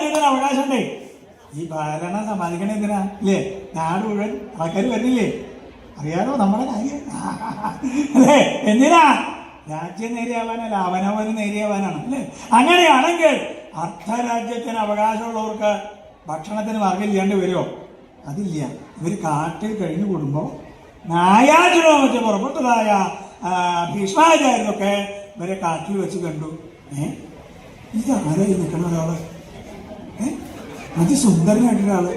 രാജ്യത്തിന് അവകാശമുണ്ടേ. ഈ ഭരണം സമ്പാദിക്കണേ എന്തിനാ ഇല്ലേ? നാട് മുഴുവൻ ആൾക്കാർ വരുന്നില്ലേ? അറിയാലോ നമ്മുടെ കാര്യം അല്ലേ? എന്തിനാ? രാജ്യം നേരെയാവാനല്ല, അവനവന് നേരെയാവാനാണ് അല്ലേ? അങ്ങനെയാണെങ്കിൽ അർദ്ധരാജ്യത്തിന് അവകാശമുള്ളവർക്ക് ഭക്ഷണത്തിന് മാർഗം ഇല്ലാണ്ട് വരുമോ? അതില്ല. ഇവർ കാട്ടിൽ കഴിഞ്ഞു കൂടുമ്പോൾ നായാചിനോ വെച്ച് പുറപ്പെട്ടതായ ഭീഷ്മാചാര്യനൊക്കെ ഇവരെ കാട്ടിൽ വെച്ച് കണ്ടു. ഇതാരായി നിൽക്കുന്ന ഒരാള്, അതിസുന്ദരനായിട്ടൊരാള്.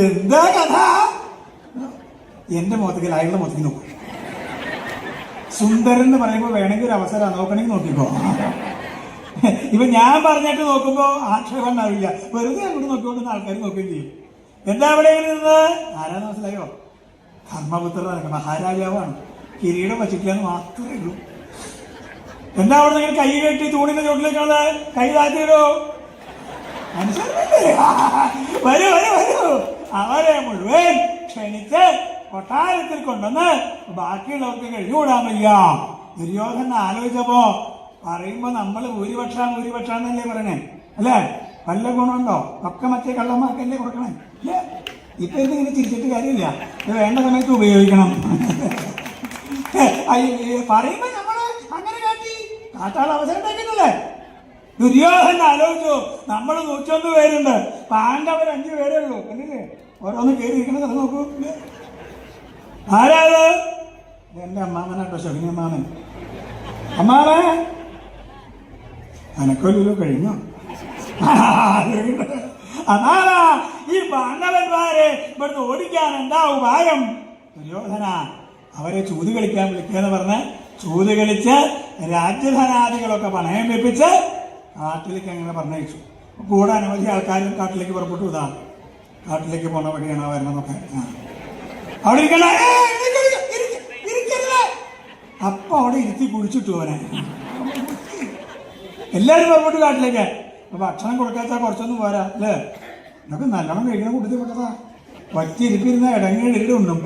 എന്താ കഥ? എന്റെ മുഖത്തേക്ക് അയാളുടെ മുഖത്തേക്ക് നോക്കും. സുന്ദരൻ എന്ന് പറയുമ്പോൾ വേണമെങ്കിൽ ഒരു അവസരം നോക്കണമെങ്കിൽ നോക്കിക്കോ. ഇപ്പൊ ഞാൻ പറഞ്ഞിട്ട് നോക്കുമ്പോ ആക്ഷേപം ഉണ്ടാവില്ല. വെറുതെ അങ്ങോട്ട് നോക്കിക്കൊണ്ടിരുന്ന ആൾക്കാർ നോക്കുകയും ചെയ്യും. എന്താ അവിടെ ഇരുന്നത്? ആരാന്ന് മനസ്സിലായോ? ധർമ്മപുത്രനാണ്, മഹാരാജാവാണ്. കിരീടം വച്ചിട്ടില്ലെന്ന് മാത്രമേ ഉള്ളൂ. എന്താ അവിടെ നിങ്ങൾ കൈ കെട്ടി തൂണിന്റെ ചോട്ടിലേക്കുള്ളത്? കൈ താഴ്ത്തിയിടോ. മനസ്സിലായില്ലേ? വരൂ വരൂ വരൂ. അവരെ മുഴുവൻ ക്ഷണിച്ച് കൊട്ടാരത്തിൽ കൊണ്ടുവന്ന് ബാക്കിയുള്ളവർക്ക് കഴിഞ്ഞുകൂടാൻ വയ്യ. ദുര്യോധന ആലോചിച്ചപ്പോ പറയുമ്പോ നമ്മൾ ഭൂരിപക്ഷാന്നല്ലേ പറയണേ അല്ലേ? വല്ല ഗുണമുണ്ടോ? ഒക്കെ മറ്റേ കള്ളന്മാർക്കല്ലേ കൊടുക്കണേ അല്ലേ? ഇപ്പൊ ഇതിങ്ങനെ ചിരിച്ചിട്ട് കാര്യമില്ല. ഇത് വേണ്ട സമയത്ത് ഉപയോഗിക്കണം. പറയുമ്പോ നമ്മള് അങ്ങനെ കാട്ടാൾ അവസരം ഉണ്ടാക്കിയിട്ടല്ലേ? ദുര്യോധന ആലോചിച്ചു, നമ്മൾ 101 പേരുണ്ട്, പാണ്ഡവർ 5 പേരേ ഉള്ളൂ അല്ലേ? ഓരോന്ന് കയറിയിരിക്കണ സ്ഥലം നോക്കൂ. ആരാത്? എന്റെ അമ്മാമനാട്ടോ, ശകുനി അമ്മാമൻ. അമ്മാമേ അനക്കൊല്ലു കഴിഞ്ഞോ? അമ്മാമ, ഈ പാണ്ഡവന്മാരെ ഇവിടുന്ന് ഓടിക്കാൻ എന്താ ഉപായം? ദുര്യോധന അവരെ ചൂത് കളിക്കാൻ വിളിക്കുകയെന്ന് പറഞ്ഞ് ചൂത് കളിച്ച് രാജ്യധനാദികളൊക്കെ പണയം വെപ്പിച്ച് കാട്ടിലേക്ക് അങ്ങനെ പറഞ്ഞയച്ചു. കൂടെ അനവധി ആൾക്കാരും കാട്ടിലേക്ക് പുറപ്പെട്ടു. ഇതാ കാട്ടിലേക്ക് പോണ വഴിയാണ് വരുന്നതൊക്കെ. അവിടെ ഇരിക്കണ്ട, അപ്പൊ അവിടെ ഇരുത്തി കുഴിച്ചിട്ടു അവനെ. എല്ലാരും പുറപ്പെട്ടു കാട്ടിലേക്ക്. അപ്പൊ ഭക്ഷണം കൊടുക്കാത്ത കുറച്ചൊന്നും പോരാ അല്ലേ? എന്നൊക്കെ നല്ലോണം കഴിക്കുന്ന കൂട്ടത്തിൽ പെട്ടതാ. പറ്റിയിരിപ്പിരുന്ന ഇടങ്ങളിലുണ്ടും.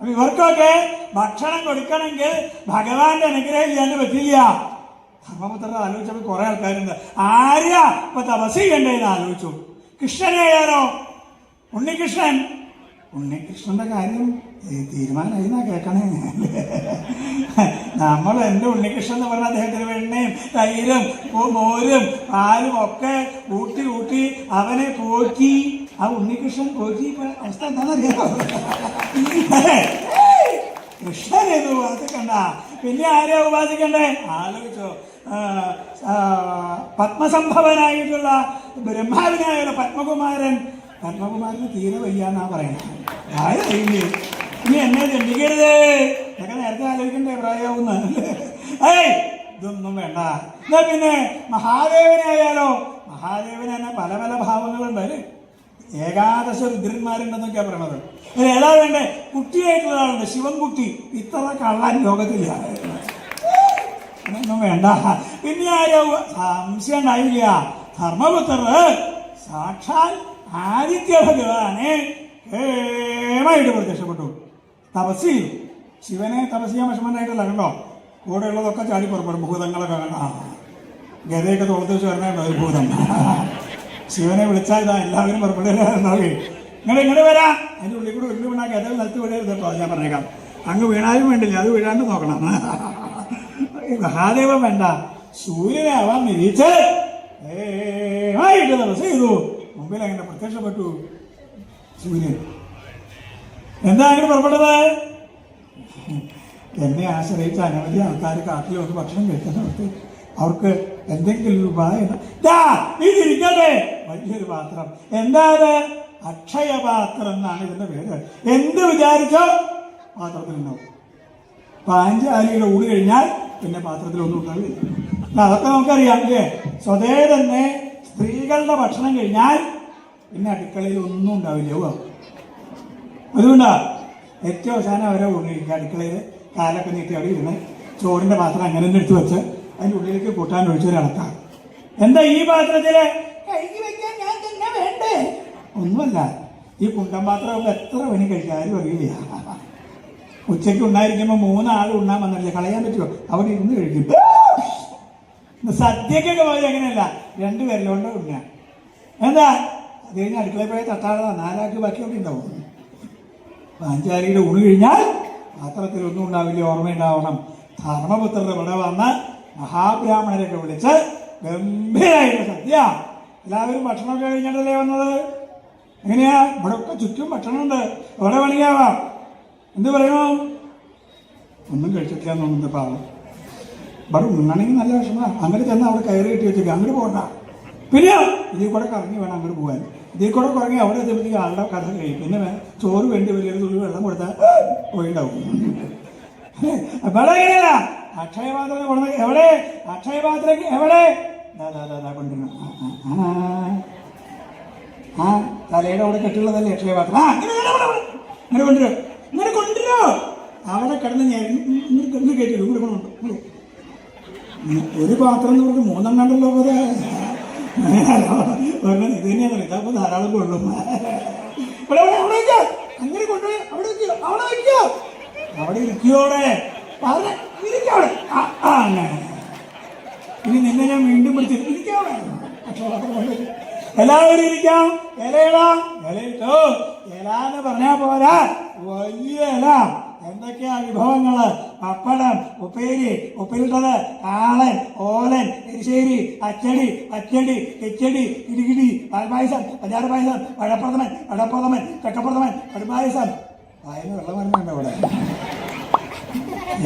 അപ്പൊ ഇവർക്കൊക്കെ ഭക്ഷണം കൊടുക്കണമെങ്കിൽ ഭഗവാന്റെ അനുഗ്രഹം ഇല്ലാണ്ട് പറ്റില്ല. ധർമ്മപുത്രൻ ആലോചിച്ചപ്പോൾ കുറെ ആൾക്കാരുണ്ട്. ആര്യാ ഇപ്പൊ തപസ് ചെയ്യണ്ടേന്ന് ആലോചിച്ചു. കൃഷ്ണനെയാരോ? ഉണ്ണികൃഷ്ണന്റെ കാര്യം തീരുമാനമായി എന്നാ കേൾക്കണേ. നമ്മൾ എന്റെ ഉണ്ണികൃഷ്ണൻ എന്ന് പറഞ്ഞ അദ്ദേഹത്തിന് വെണ്ണയും തൈരും മോരും പാലും ഒക്കെ ഊട്ടി അവനെ പോറ്റി. ആ ഉണ്ണികൃഷ്ണൻ പോറ്റി അവസ്ഥ എന്താണെന്നറിയാമോ? കൃഷ്ണനെന്ന് ഉപാസിക്കണ്ട, പിന്നെ ആരെയാ ഉപാസിക്കണ്ടേ? ആലോചിച്ചോ. പത്മസംഭവനായിട്ടുള്ള ബ്രഹ്മാവിനായുള്ള പത്മകുമാരന് തീരെ വയ്യാന്നാ പറയണേ. ആയില്ലേ ഇനി എന്നെ ദണ്ഡിക്കരുത്, ഇതൊക്കെ നേരത്തെ ആലോചിക്കണ്ടേ പ്രായമാവുന്ന. ഇതൊന്നും വേണ്ട. എന്നാ പിന്നെ മഹാദേവനായാലോ? മഹാദേവന് തന്നെ പല പല ഭാവങ്ങളുണ്ട് അല്ലേ? ഏകാദശ രുദ്രന്മാരുണ്ടെന്നൊക്കെയാ പറയണത്. ഏതാ വേണ്ടേ? കുട്ടിയായിട്ടുള്ള ആളുണ്ട്, ശിവൻകുട്ടി. ഇത്ര കള്ളൻ ലോകത്തില്ല. ഒന്നും വേണ്ട. പിന്നെ ആരോ സംശയം ഉണ്ടായില്ല. ധർമ്മപുത്രർ സാക്ഷാൽ ആദിത്യ ഭഗവാനെ കേമായിട്ട് പ്രത്യക്ഷപ്പെട്ടു. തപസ് ചെയ്തു. ശിവനെ തപസ് ചെയ്യാൻ വിഷമണ്ടായിട്ടല്ല കണ്ടോ? കൂടെ ഉള്ളതൊക്കെ ചാടി പുറപ്പെടും. ഭൂതങ്ങളൊക്കെ കണ്ട ഗതയൊക്കെ തോളത്ത് വെച്ച് വരണോ ഒരു ഭൂതം. ശിവനെ വിളിച്ചാൽ ഇതാ എല്ലാവരും പുറപ്പെടുകയുണ്ടാവേ. ഇങ്ങോട്ട് വരാം. അതിൻ്റെ ഉള്ളിൽ കൂടെ ഉരുളി വീണാൽ ഗത നിലത്ത് വീഴരുത് കേട്ടോ. ഞാൻ പറഞ്ഞേക്കാം. അങ്ങ് വീണാലും വേണ്ടില്ല, അത് വീഴാണ്ട് നോക്കണം. മഹാദേവൻ വേണ്ട, സൂര്യനെ ആവാൻ നിരീച്ച് തപസ് ചെയ്തു. മുമ്പിൽ അങ്ങനെ പ്രത്യക്ഷപ്പെട്ടു സൂര്യൻ. എന്താ അങ്ങനെ പുറപ്പെട്ടത്? എന്നെ ആശ്രയിച്ച അനവധി ആൾക്കാർ കാട്ടിൽ വന്ന് ഭക്ഷണം കഴിക്കുന്നിടത്ത് അവർക്ക് എന്തെങ്കിലും ഉപായം ഇതിരിക്കട്ടെ. വലിയൊരു പാത്രം. എന്താ അത്? അക്ഷയപാത്രം എന്നാണ് ഇതിന്റെ പേര്. എന്ത് വിചാരിച്ചോ പാത്രത്തിലുണ്ടാവും. പാഞ്ചാലിയുടെ ഊട് കഴിഞ്ഞാൽ പിന്നെ പാത്രത്തിലൊന്നും ഉണ്ടാവില്ല. അതൊക്കെ നമുക്കറിയാം അല്ലേ? സ്വതേ തന്നെ സ്ത്രീകളുടെ ഭക്ഷണം കഴിഞ്ഞാൽ പിന്നെ അടുക്കളയിൽ ഒന്നും ഉണ്ടാവില്ല. അതുകൊണ്ടാ ഏറ്റവും അവസാനം അവരെ ഊണ് കഴിക്കുക. അടുക്കളയിൽ കാലൊക്കെ നീട്ടി അവിടെ ഇരുന്ന് ചോറിന്റെ പാത്രം അങ്ങനെ എടുത്ത് വെച്ച് അതിൻ്റെ ഉള്ളിലേക്ക് കൂട്ടാൻ ഒഴിച്ചൊരടക്കാം. എന്താ ഈ പാത്രത്തില് കഴുകി വെക്കാൻ ഞാൻ തന്നെ വേണ്ടേ? ഒന്നുമല്ല, ഈ കുണ്ടൻ പാത്രം എത്ര പണി കഴിക്കാൻ ആരും അറിയില്ല. ഉച്ചയ്ക്ക് ഉണ്ടായിരിക്കുമ്പോൾ 3 ആൾ ഉണ്ണാൻ വന്നിട്ടില്ല, കളയാൻ പറ്റുമോ? അവിടെ ഇരുന്ന് കഴിക്കും. സദ്യക്കൊക്കെ പോയത് അങ്ങനെയല്ല, 2 പേരിലോണ്ട് ഉണ്ണ. എന്താ അത് കഴിഞ്ഞ് അടുക്കളയിൽ പോയി തട്ടാതെ 4 ആൾക്ക് ബാക്കിയൊക്കെ ഉണ്ടാവും. പാഞ്ചാലിയുടെ ഊണ് കഴിഞ്ഞാൽ പാത്രത്തിലൊന്നും ഉണ്ടാവില്ല, ഓർമ്മയുണ്ടാവണം. ധർമ്മപുത്രരുടെ ഇവിടെ വന്ന് മഹാബ്രാഹ്മണരെയൊക്കെ വിളിച്ച് ഗംഭീരമായിട്ട് സദ്യ. എല്ലാവരും ഭക്ഷണമൊക്കെ കഴിഞ്ഞിട്ടല്ലേ വന്നത്. എങ്ങനെയാ? ഇവിടെ ഒക്കെ ചുറ്റും ഭക്ഷണമുണ്ട്, എവിടെ വേണമെങ്കിലാവാം. എന്ത് പറയണോ? ഒന്നും കഴിച്ചിട്ടില്ല എന്ന് തോന്നുന്നത് പാവം. ഇവിടെ ഉണ്ണാണെങ്കിൽ നല്ല ഭക്ഷണമാണ്. അങ്ങോട്ട് ചെന്ന് അവിടെ കയറി കെട്ടി വെച്ചേക്കുക, അങ്ങോട്ട് പോകണ്ട. പിന്നെ ഇതിൽ കൂടെ കറങ്ങി വേണം അങ്ങോട്ട് പോകാൻ. ഇതിൽ കൂടെ കറങ്ങി അവിടെ എത്തിയപ്പോഴത്തേക്ക് ആളുടെ കഥ കഴിയും. പിന്നെ ചോറ് വേണ്ടി വലിയൊരു തുള്ളി വെള്ളം കൊടുത്താൽ പോയിണ്ടാവും. ഇവിടെ എങ്ങനെയല്ല, അക്ഷയപാത്രം കൊണ്ടുവന്ന എവിടെ? അക്ഷയപാത്രം എവിടെ? കൊണ്ടുവരണം. തലയുടെ അവിടെ കെട്ടുള്ളതല്ലേ അക്ഷയപാത്രം. ഇങ്ങനെ കൊണ്ടുവരും, ഇങ്ങനെ കൊണ്ടുവരോ. അവിടെ കിടന്ന് ഇങ്ങനെ കയറ്റിടും. ഇങ്ങോട്ട് കൊണ്ടുണ്ട്. ഒരു പാത്രം എന്ന് പറഞ്ഞ് 3 കണ്ടല്ലോ. പോലെ ഇത് തന്നെയാണ്. ഇതപ്പോൾ ധാരാളം കൊള്ളും. അങ്ങനെ കൊണ്ടുപോയി അവിടെ വയ്ക്കോ, അവിടെ വയ്ക്കോ, അവിടെ ഇരിക്കോടെ ഇരിക്കവിടെ. അങ്ങനെ ഇനി നിന്നെ ഞാൻ വീണ്ടും പിടിച്ചിട്ട് ഇരിക്കവിടെ. എല്ലാവരും ഇരിക്കാം. ഇലയിടാം. ഇലയിട്ടോ. ഇല എന്ന് പറഞ്ഞാൽ പോരാ, വലിയ ഇല. എന്തൊക്കെയാ വിഭവങ്ങള്? പപ്പടം, ഉപ്പേരി, ഉപ്പിലിട്ടത്, കാളൻ, ഓലൻ, എരിശ്ശേരി, അച്ചടി, പച്ചടി, കിച്ചടി, ഇടികിടി, പാൽപായസം, പഞ്ചാര പായസം, വടപ്രഥമൻ, ചക്കപ്രഥമൻ, കടുപ്പായസം. അതിന് വെള്ളം വരുന്നുണ്ട് അവിടെ.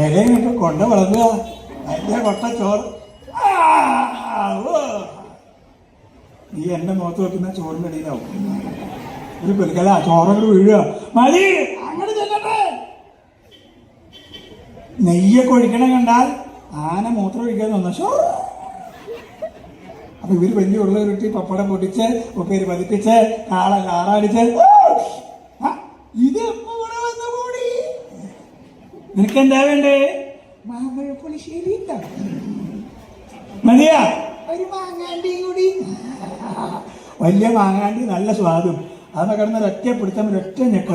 ഇലയിട്ട് കൊണ്ട് വളർത്തുക. അതിന്റെ കൊട്ട ചോറ്. നീ എന്റെ മുഖത്ത് വെക്കുന്ന ചോറിന്റെ അടിയിലാവും. ഒരു പെരുക്കല ചോറങ്ങോട്ട് വീഴുക. മതി, അങ്ങോട്ട് ചെല്ലട്ടെ. നെയ്യൊക്കെ ഒഴിക്കണം കണ്ടാൽ ആന മൂത്രം ഒഴിക്കാൻ തോന്നുന്നു. അപ്പൊ ഇവര് വലിയ ഉള്ള ഉരുട്ടി പപ്പടം പൊട്ടിച്ച് ഉപ്പേരി പതിപ്പിച്ച് കാള കാറാടിച്ച് ഇത് കൂടി. നിനക്കെന്താ വേണ്ടേ? മാമ്പഴപ്പുളിശ്ശേരി മതിയാ? ഒരു മാങ്ങാണ്ടി കൂടി. വലിയ മാങ്ങാണ്ടി, നല്ല സ്വാദും. അതൊക്കെ കിടന്ന ഒരൊറ്റ പിടിച്ചാൽ ഒരൊറ്റ ഞെക്ക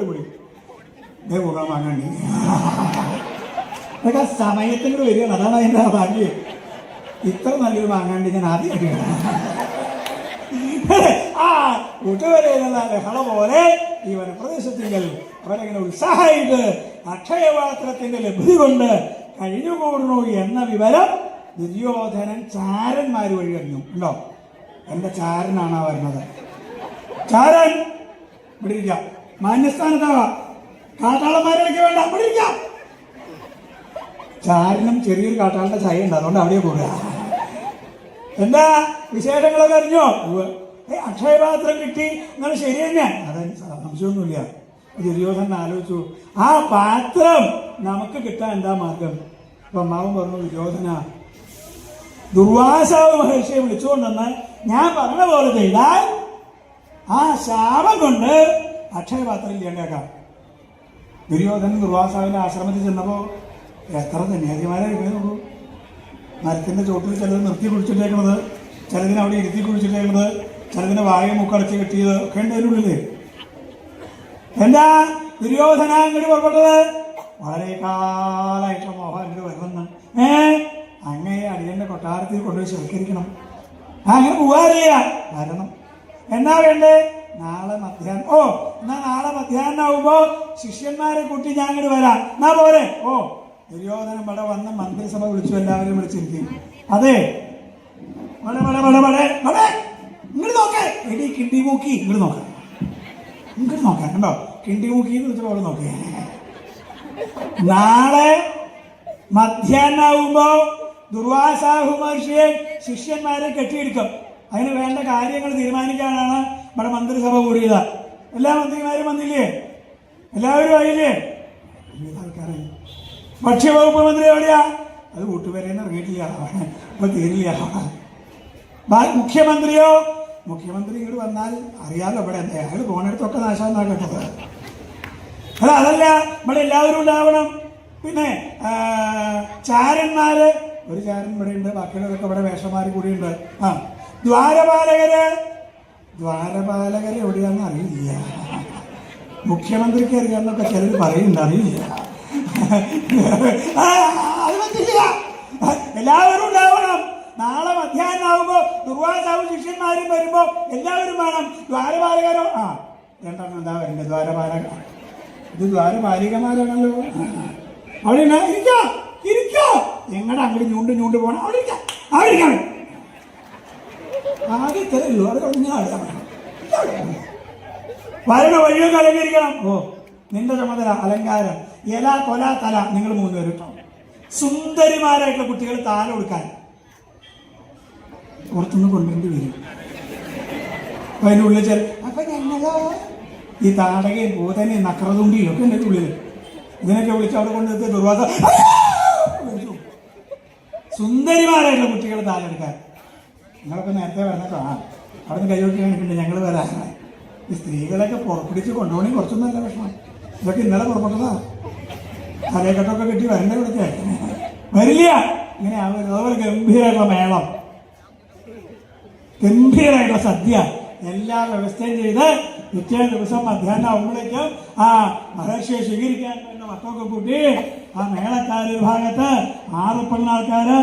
പൊടി. ഇതേ പോകാൻ മാങ്ങാണ്ടി. അതൊക്കെ സമയത്തിന് കൂടെ വരികയാണ്. അതാണ് അതിൻ്റെ ഭാഗ്യം. ഇത്ര നല്ലൊരു മാങ്ങാണ്ടി ഞാൻ ആദ്യമായിട്ട് കൂട്ടുവരെയുള്ള ലഹള പോലെ ഈ വനപ്രദേശത്തിങ്കിൽ അവരങ്ങനെ ഉത്സാഹമായിട്ട് അക്ഷയപാത്രത്തിന്റെ ലഭ്യത കൊണ്ട് കഴിഞ്ഞുകൂടുന്നു എന്ന വിവരം ദുര്യോധനൻ ചാരന്മാർ വഴി അറിഞ്ഞു. ഉണ്ടോ? എന്റെ ചാരനാണ് വരുന്നത്. ചാരൻ ഇവിടെ ഇരിക്കാം. മാന്യസ്ഥാനത്താവാ. കാട്ടാളന്മാരിലേക്ക് വേണ്ട, ഇവിടെ ഇരിക്കാം. ചാരനും ചെറിയൊരു കാട്ടാളുടെ ചായ ഉണ്ട്, അതുകൊണ്ട് അവിടെ പോകുക. എന്താ വിശേഷങ്ങളൊക്കെ അറിഞ്ഞോ? അക്ഷയപാത്രം കിട്ടി, എന്നാൽ ശരി തന്നെ. അതെനിക്ക് സംശയമൊന്നുമില്ല. ദുര്യോധനൻ ആലോചിച്ചു, ആ പാത്രം നമുക്ക് കിട്ടാൻ എന്താ മാർഗം? അപ്പൊ അമ്മാവൻ പറഞ്ഞു, ദുര്യോധന, ദുർവാസാവ് മഹർഷിയെ വിളിച്ചുകൊണ്ടെന്ന് ഞാൻ പറഞ്ഞ പോലെ ചെയ്താൽ ആ ശാപം കൊണ്ട് അക്ഷയപാത്രം ഇല്ലാണ്ടാക്കാം. ദുര്യോധനൻ ദുർവാസാവിന്റെ ആശ്രമത്തിൽ ചെന്നപ്പോ എത്ര സന്യാസിമാരെ ഇരിക്കുന്നുള്ളൂ. മരത്തിന്റെ ചോട്ടിൽ ചിലത് നിർത്തി കുഴിച്ചിട്ടേക്കുന്നത്, ചിലതിനെ അവിടെ ഇരുത്തി കുഴിച്ചിട്ടേക്കുന്നത്, ചിലതിനെ വായ മുക്കടച്ച് കെട്ടിയത് ഒക്കെ ഉണ്ട് അതിനുള്ളില്. എന്താ ദുര്യോധന അങ്ങോട്ട് പുറപ്പെട്ടത്? വളരെ കാലായിട്ടുള്ള മോഹം അങ്ങോട്ട് വരുമെന്ന്. അങ്ങനെ അടിയന്റെ കൊട്ടാരത്തിൽ കൊണ്ടുപോയി ശേഖരിക്കണം. അങ്ങനെ പോകാറില്ല, വരണം. എന്നാ വേണ്ടേ? നാളെ മധ്യാഹ്നം. എന്നാ നാളെ മധ്യാഹ്നം ആവുമ്പോ ശിഷ്യന്മാരെ കൂട്ടി ഞാൻ അങ്ങോട്ട് വരാം. എന്നാ പോരെ? ദുര്യോധനൻ ഇവിടെ വന്ന് മന്ത്രിസഭ വിളിച്ചു, എല്ലാവരും വിളിച്ചിരിക്കും. അതെ, ഇങ്ങോട്ട് നോക്കേ, എടി കിണ്ടി മൂക്കി, ഇങ്ങോട്ട് നോക്കാം, ഇങ്ങോട്ട് നോക്കാം. കണ്ടോ, കിണ്ടി മൂക്കി എന്ന് വിളിച്ചപ്പോൾ അവിടെ നോക്കേ. നാളെ മധ്യാഹ്നാവുമ്പോ ദുർവാസാഹു മഹർഷിയെ ശിഷ്യന്മാരെ കെട്ടിയെടുക്കും. അതിന് വേണ്ട കാര്യങ്ങൾ തീരുമാനിക്കാനാണ് ഇവിടെ മന്ത്രിസഭ കൂടിയത്. എല്ലാ മന്ത്രിമാരും വന്നില്ലേ? എല്ലാവരും ആയില്ലേ? ആൾക്കാരായി. ഭക്ഷ്യവകുപ്പ് മന്ത്രി എവിടെയാ? അത് കൂട്ടുപേരെന്ന് ഇറങ്ങിയിട്ടില്ല, ഇപ്പൊ തീരില്ല. മുഖ്യമന്ത്രിയോ? മുഖ്യമന്ത്രി ഇങ്ങോട്ട് വന്നാൽ അറിയാലോ ഇവിടെ അയാൾ പോണെടുത്തൊക്കെ നാശമെന്നാ കേട്ടത്. അതല്ല, ഇവിടെ എല്ലാവരും ഉണ്ടാവണം. പിന്നെ ചാരന്മാര്, ഒരു ചാരൻ ഇവിടെ ഉണ്ട്, ബാക്കിയുള്ളവരൊക്കെ ഇവിടെ വേഷന്മാർ കൂടിയുണ്ട്. ദ്വാരപാലകര് എവിടെയാണെന്ന് അറിയില്ല. മുഖ്യമന്ത്രിക്ക് അറിയാമെന്നൊക്കെ ചിലർ പറയുന്നുണ്ട്, അറിയില്ല. അത് പറ്റില്ല. എല്ലാവരും ഉണ്ടാവണം. നാളെ മധ്യാഹ്നമാകുമ്പോ ദുർവാസാവും ശിഷ്യന്മാരും വരുമ്പോ എല്ലാവരും വേണം. ദ്വാരപാലകരോ രണ്ടെണ്ണം എന്താ വരണ്ടേ? ദ്വാരപാലക, ഇത് ദ്വാരപാലികമാരാണല്ലോ. അവിടെ ഇരിക്കോ ഞങ്ങളുടെ അങ്ങോട്ട് ഞൂണ്ട് പോകണം. അവിടെ ഇരിക്കാം. ആദ്യം തരല്ലോ, അവിടെ ഞാൻ വരണ വഴിയൊക്കെ അലങ്കരിക്കണം. നിന്റെ ചുമതല അലങ്കാരം. ഇല, കൊല, തല, നിങ്ങൾ 3 പേരും കേട്ടോ. സുന്ദരിമാരായിട്ടുള്ള കുട്ടികൾ താല കൊടുക്കാൻ പുറത്തുനിന്ന് കൊണ്ടുവരേണ്ടി വരും. അപ്പൊ അതിൻ്റെ ഉള്ളിൽ അപ്പൊ ഞങ്ങളോ ഈ താടകയും പൂതനെയും നക്രതുണ്ടിയും ഒക്കെ എൻ്റെ ഉള്ളിൽ ഇതിനൊക്കെ വിളിച്ച് അവിടെ കൊണ്ടുവരുത്തി ദുർവാസ. സുന്ദരിമാരായിട്ടുള്ള കുട്ടികൾ താലെടുക്കാൻ നിങ്ങളൊക്കെ നേരത്തെ വരണട്ടോ. അവിടെ നിന്ന് കൈവക്കി കാണിക്കുന്നുണ്ട് ഞങ്ങൾ വരാനാണ്. ഈ സ്ത്രീകളൊക്കെ പുറപ്പിടിച്ച് കൊണ്ടുപോകണമെങ്കിൽ കുറച്ചൊന്നും നല്ല വിഷമം. ഇതൊക്കെ ഇന്നലെ പുറപ്പെട്ടതാ. തലക്കെട്ടൊക്കെ കിട്ടി വരണ്ട ഇവിടുത്തെ വരില്ല. ഇങ്ങനെ അതുപോലെ ഗംഭീരമായിട്ടുള്ള മേളം, ഗംഭീരമായിട്ടുള്ള സദ്യ, എല്ലാ വ്യവസ്ഥയും ചെയ്ത് പിറ്റേ ദിവസം മധ്യാഹ്നം ആകുമ്പോഴേക്കും ആ മഹർഷിയെ സ്വീകരിക്കാൻ വേണ്ട മക്കളൊക്കെ കൂട്ടി ആ മേളക്കാര് ഭാഗത്ത് 6 പെണ്ണാൾക്കാര്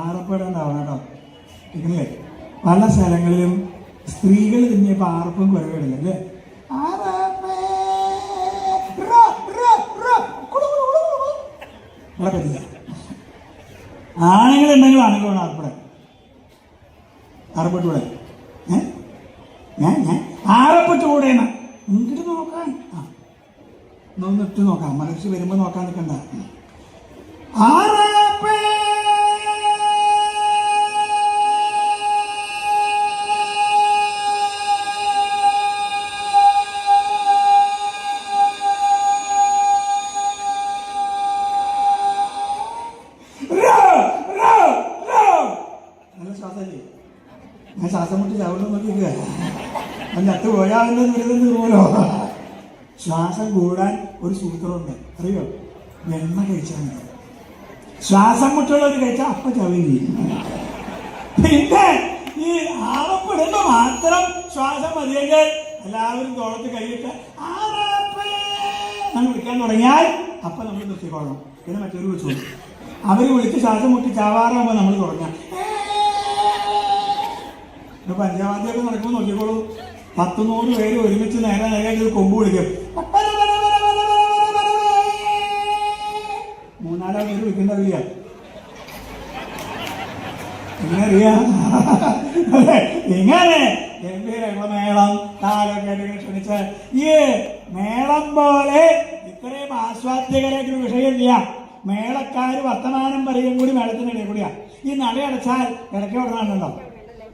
6 പേരുണ്ടാവണം കേട്ടോ. ഇല്ലേ പല സ്ഥലങ്ങളിലും സ്ത്രീകൾ തിന്നിയപ്പോ 6 കുറവില്ല അല്ലേ? പറ്റില്ല. ആണുങ്ങളുണ്ടെങ്കിൽ ആണുങ്ങളാണ് ആറപ്പെട്ടൂടെ ആറപ്പെട്ടുകൂടെ ഇങ്ങോട്ട് നോക്കാൻ ഒന്നിട്ട് നോക്കാം. മഹർഷി വരുമ്പോ നോക്കാൻ നിൽക്കണ്ട. ഞാൻ ശ്വാസം മുട്ടി ചവിട്ട് നോക്കിക്കുക. അതിനകത്ത് പോയാലും ദുരിതം തീർമല്ലോ. ശ്വാസം കൂടാൻ ഒരു സൂത്രമുണ്ട്, അറിയോ? വെണ്ണ കഴിച്ചാൽ മതി. ശ്വാസം മുട്ടുള്ളവർ കഴിച്ചാൽ അപ്പൊ ചവി ചെയ്യും. പിന്നെ ഈ ആവപ്പെടുമ്പോ മാത്രം ശ്വാസം മതിയെങ്കിൽ എല്ലാവരും തോളത്ത് കൈയിട്ട് നമ്മൾ വിളിക്കാൻ തുടങ്ങിയാൽ അപ്പൊ നമ്മൾ നിർത്തിക്കൊള്ളണം. പിന്നെ മറ്റൊരു വിളിച്ചോളൂ. അവർ വിളിച്ച് ശ്വാസം മുട്ടി ചാവാറാകുമ്പോൾ നമ്മൾ തുടങ്ങാം. ഇപ്പൊ പഞ്ചവാദ്യമൊക്കെ നടക്കുമ്പോൾ നോക്കിക്കോളൂ. 100 പേര് ഒരുമിച്ച് നേരെ കൊമ്പ് വിളിക്കും. 3-4 പേര് വിളിക്കേണ്ട അറിയാ. എങ്ങനെ അറിയാം? ഇങ്ങനെ ഗംഭീരമുള്ള മേളം താലൊക്കെ ക്ഷണിച്ച് ഈ മേളം പോലെ ഇത്രയും ആസ്വാദ്യകരമായിട്ടൊരു വിഷയമില്ല. മേളക്കാര് വർത്തമാനം പറയും കൂടി മേളത്തിനിടയിൽ കൂടിയാ. ഈ നടയടച്ചാൽ ഇടയ്ക്ക് വിടണുണ്ടോ?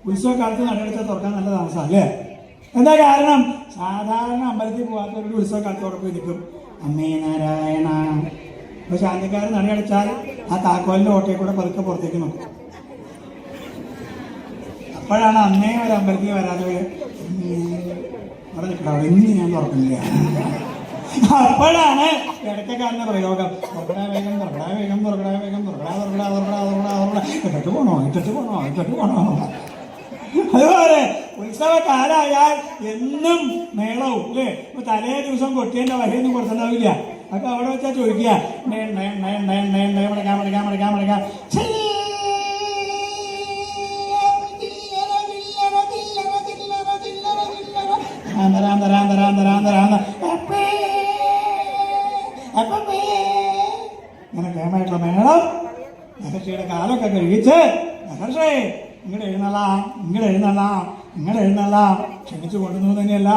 ഉത്സവക്കാലത്ത് നടയടച്ചാൽ തുറക്കാൻ നല്ല താമസം അല്ലേ? എന്താ കാരണം? സാധാരണ അമ്പലത്തിൽ പോകാത്തവരുടെ ഉത്സവക്കാലത്ത് ഉറപ്പ് നിൽക്കും. അമ്മേ നാരായണ. അപ്പൊ ശാന്തിക്കാർ നടയടച്ചാൽ ആ താക്കോലിന്റെ ഓട്ടയിൽ കൂടെ പതുക്കെ പുറത്തേക്ക് നോക്കും. അപ്പോഴാണ് അന്നേ ഒരു അമ്പലത്തിൽ വരാതെ അവിടെ നിൽക്കട്ടോ, ഇന്ന് ഞാൻ തുറക്കുന്നില്ല. അപ്പോഴാണ് ഇടയ്ക്കാരൻ്റെ പ്രയോഗം. തുറക്കടാ വേഗം, തുറക്കടാ വേഗം, തുറക്കടാ വേഗം, തുറക്കടാ തുറക്കടാ തുറക്കടാ തുറക്കടാ തുറക്കടാ ഇട്ടിട്ട് പോണോ, ഇട്ടിട്ട് പോണോ, ഇട്ടിട്ട് പോണോ. അതുപോലെ ഉത്സവക്കാരായാൽ എന്നും മേളവും അല്ലേ? ഇപ്പൊ തലേ ദിവസം കൊട്ടിയന്റെ വകയൊന്നും കൊടുത്തിട്ടുണ്ടാവില്ല. അപ്പൊ അവിടെ വെച്ചാൽ ചോദിക്കുക ഇങ്ങനെ കേമായിട്ടുള്ള മേളം. മഹർഷിയുടെ കാലൊക്കെ കഴിച്ച് മഹർഷി ഇങ്ങടെ എഴുന്നള്ളാം ക്ഷണിച്ചു കൊണ്ടുവന്നു തന്നെയല്ല.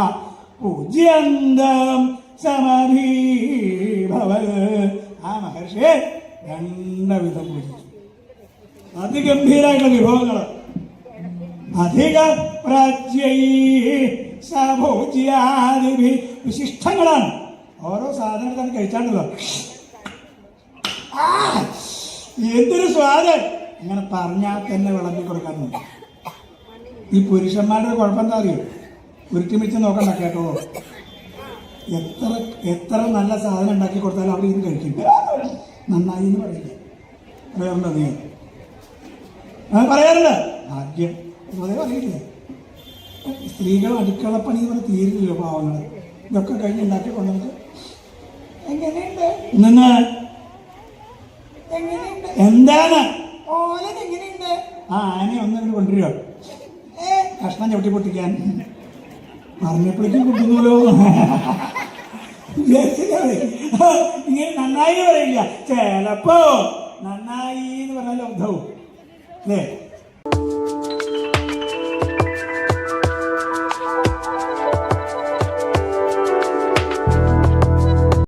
പൂജ്യന്തം സമഭീഭവൽ. ആ മഹർഷിയെ 2 വിധം പൂജിച്ചു. അതിഗംഭീരായിട്ടുള്ള വിഭവങ്ങള്. അധിക പ്രാച്യൈ സഭോജ്യാദിഭി വിശിഷ്ടങ്ങളാണ്. ഓരോ സാധനത്തിന് കഴിച്ചാണ്ടല്ലോ എന്തൊരു സ്വാദ്. അങ്ങനെ പറഞ്ഞാൽ തന്നെ വിളമ്പി കൊടുക്കാറുണ്ട്. ഈ പുരുഷന്മാരുടെ കുഴപ്പം എന്താ അറിയോ? ഉരുട്ടിമിച്ച് നോക്കണ്ട കേട്ടോ. എത്ര നല്ല സാധനം ഉണ്ടാക്കി കൊടുത്താലും അവിടെ ഇരുന്ന് കഴിക്കും. നന്നായി എന്ന് പറയില്ല. പറയാറുണ്ടോ നീ? പറയാറില്ല. ആദ്യം അതുപോലെ പറയില്ലേ? സ്ത്രീകൾ അടുക്കളപ്പണി ഇവിടെ തീരില്ലല്ലോ പാവങ്ങൾ. ഇതൊക്കെ കഴിഞ്ഞ് ഉണ്ടാക്കി കൊണ്ടുവന്നിട്ട് എങ്ങനെയുണ്ട് നിന്ന് എന്താണ് ഓലൻ എങ്ങനെയുണ്ട് ആ ആനയെ ഒന്നും കൊണ്ടുവരിക കഷ്ണം ചവിട്ടി പൊട്ടിക്കാൻ പറഞ്ഞപ്പോഴേക്കും കൊണ്ടുവന്നല്ലോ. ഇങ്ങനെ നന്നായി പറയില്ല, ചിലപ്പോ നന്നായി എന്ന് പറഞ്ഞാൽ അബദ്ധവും അല്ലേ?